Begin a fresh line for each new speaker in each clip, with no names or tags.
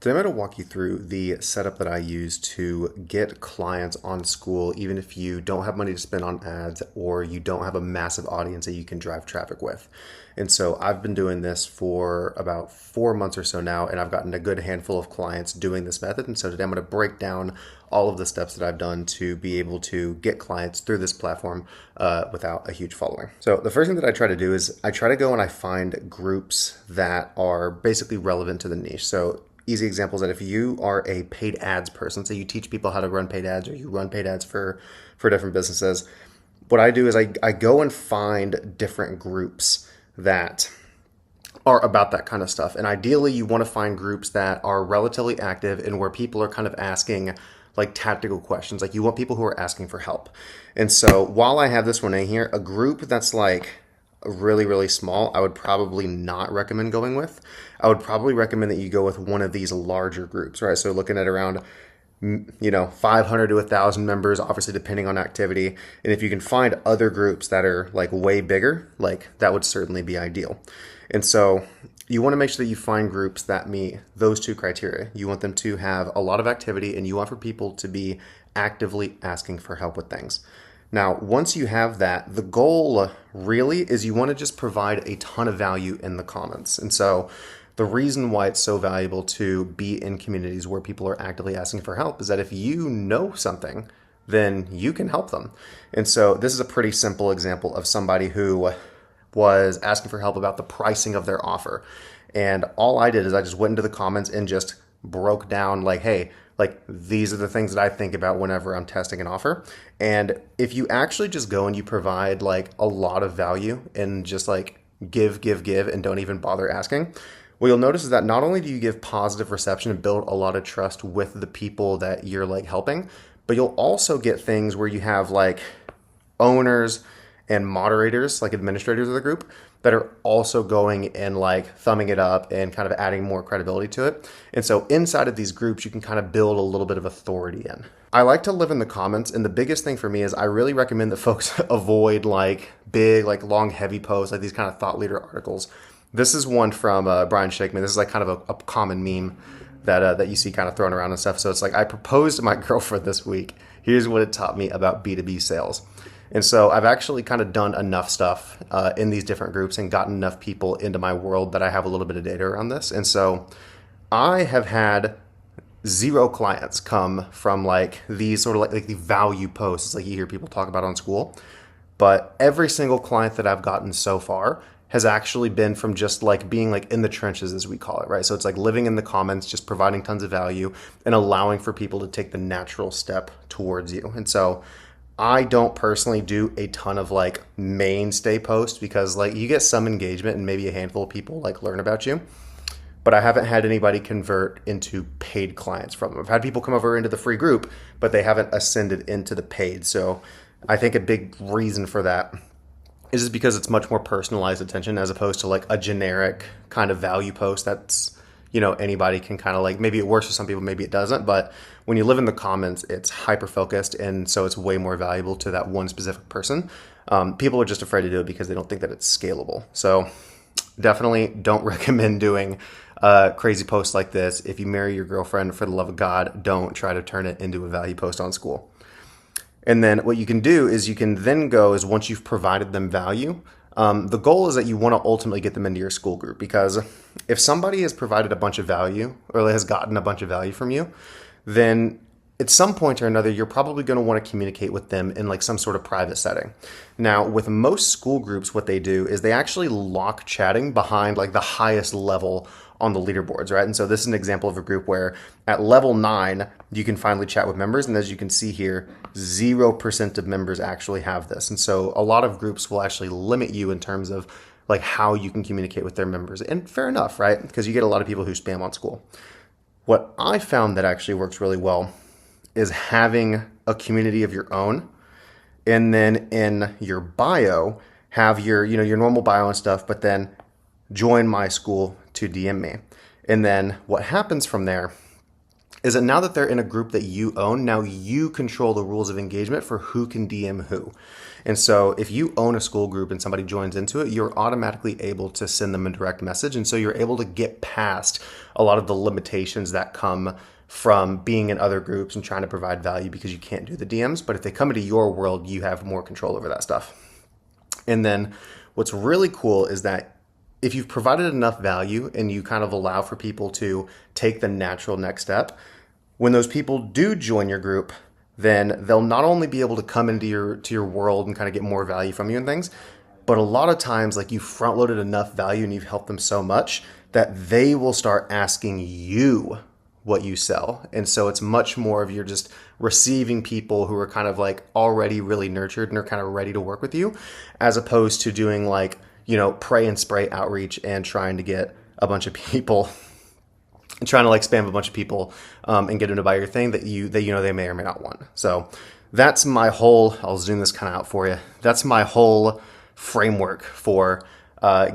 Today I'm going to walk you through the setup that I use to get clients on Skool, even if you don't have money to spend on ads or you don't have a massive audience that you can drive traffic with. And so I've been doing this for about 4 months or so now, and I've gotten a good handful of clients doing this method. And so today I'm going to break down all of the steps that I've done to be able to get clients through this platform without a huge following. So the first thing that I try to do is I try to go and I find groups that are basically relevant to the niche. So easy examples that if you are a paid ads person, so you teach people how to run paid ads or you run paid ads for different businesses, what I do is I go and find different groups that are about that kind of stuff. And ideally you want to find groups that are relatively active and where people are kind of asking like tactical questions. Like you want people who are asking for help. And so while I have this one in here, a group that's like really, really small, I would probably not recommend going with. I would probably recommend that you go with one of these larger groups, right? So looking at around 500 to 1,000 members, obviously depending on activity. And if you can find other groups that are like way bigger, like that would certainly be ideal. And so you want to make sure that you find groups that meet those two criteria. You want them to have a lot of activity and you want for people to be actively asking for help with things. Now, once you have that, the goal really is you want to just provide a ton of value in the comments. And so the reason why it's so valuable to be in communities where people are actively asking for help is that if you know something, then you can help them. And so this is a pretty simple example of somebody who was asking for help about the pricing of their offer. And all I did is I just went into the comments and just broke down like, hey, like these are the things that I think about whenever I'm testing an offer. And if you actually just go and you provide like a lot of value and just like give and don't even bother asking, what you'll notice is that not only do you give positive reception and build a lot of trust with the people that you're like helping, but you'll also get things where you have like owners and moderators, like administrators of the group, that are also going and like thumbing it up and kind of adding more credibility to it. And so inside of these groups, you can kind of build a little bit of authority in. I like to live in the comments, and the biggest thing for me is I really recommend that folks avoid like big, like long, heavy posts, like these kind of thought leader articles. This is one from Brian Shakeman. This is like kind of a common meme that you see kind of thrown around and stuff. So it's like, I proposed to my girlfriend this week. Here's what it taught me about B2B sales. And so I've actually kind of done enough stuff in these different groups and gotten enough people into my world that I have a little bit of data around this. And so I have had 0 clients come from like these sort of like the value posts like you hear people talk about on Skool. But every single client that I've gotten so far has actually been from just like being like in the trenches, as we call it, right? So it's like living in the comments, just providing tons of value and allowing for people to take the natural step towards you. And so I don't personally do a ton of like mainstay posts because like you get some engagement and maybe a handful of people like learn about you, but I haven't had anybody convert into paid clients from them. I've had people come over into the free group, but they haven't ascended into the paid. So I think a big reason for that is just because it's much more personalized attention as opposed to like a generic kind of value post that's, anybody can kind of like, maybe it works for some people, maybe it doesn't. But when you live in the comments, it's hyper focused. And so it's way more valuable to that one specific person. People are just afraid to do it because they don't think that it's scalable. So definitely don't recommend doing crazy posts like this. If you marry your girlfriend, for the love of God, don't try to turn it into a value post on Skool. And then what you can do is you can then go is once you've provided them value, the goal is that you want to ultimately get them into your Skool group, because if somebody has provided a bunch of value or has gotten a bunch of value from you, then at some point or another, you're probably going to want to communicate with them in like some sort of private setting. Now, with most Skool groups, what they do is they actually lock chatting behind like the highest level on the leaderboards, right? And so this is an example of a group where at level 9, you can finally chat with members. And as you can see here, 0% of members actually have this. And so a lot of groups will actually limit you in terms of like how you can communicate with their members. And fair enough, right? Because you get a lot of people who spam on Skool. What I found that actually works really well is having a community of your own. And then in your bio, have your normal bio and stuff, but then join my Skool to DM me. And then what happens from there is that now that they're in a group that you own, now you control the rules of engagement for who can DM who. And so if you own a Skool group and somebody joins into it, you're automatically able to send them a direct message. And so you're able to get past a lot of the limitations that come from being in other groups and trying to provide value because you can't do the DMs. But if they come into your world, you have more control over that stuff. And then what's really cool is that if you've provided enough value and you kind of allow for people to take the natural next step, when those people do join your group, then they'll not only be able to come into your world and kind of get more value from you and things, but a lot of times like you front loaded enough value and you've helped them so much that they will start asking you what you sell. And so it's much more of you're just receiving people who are kind of like already really nurtured and are kind of ready to work with you, as opposed to doing like, pray and spray outreach and trying to get a bunch of people trying to like spam a bunch of people and get them to buy your thing that they may or may not want. So that's my whole, I'll zoom this kind of out for you. That's my whole framework for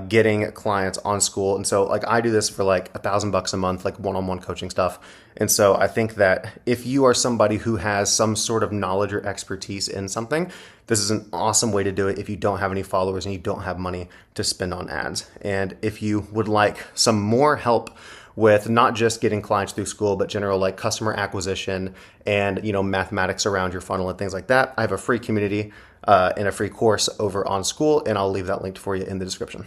getting clients on Skool. And so like I do this for like $1,000 a month, like one-on-one coaching stuff. And so I think that if you are somebody who has some sort of knowledge or expertise in something, this is an awesome way to do it if you don't have any followers and you don't have money to spend on ads. And if you would like some more help with not just getting clients through Skool, but general like customer acquisition and mathematics around your funnel and things like that, I have a free community and a free course over on Skool, and I'll leave that linked for you in the description.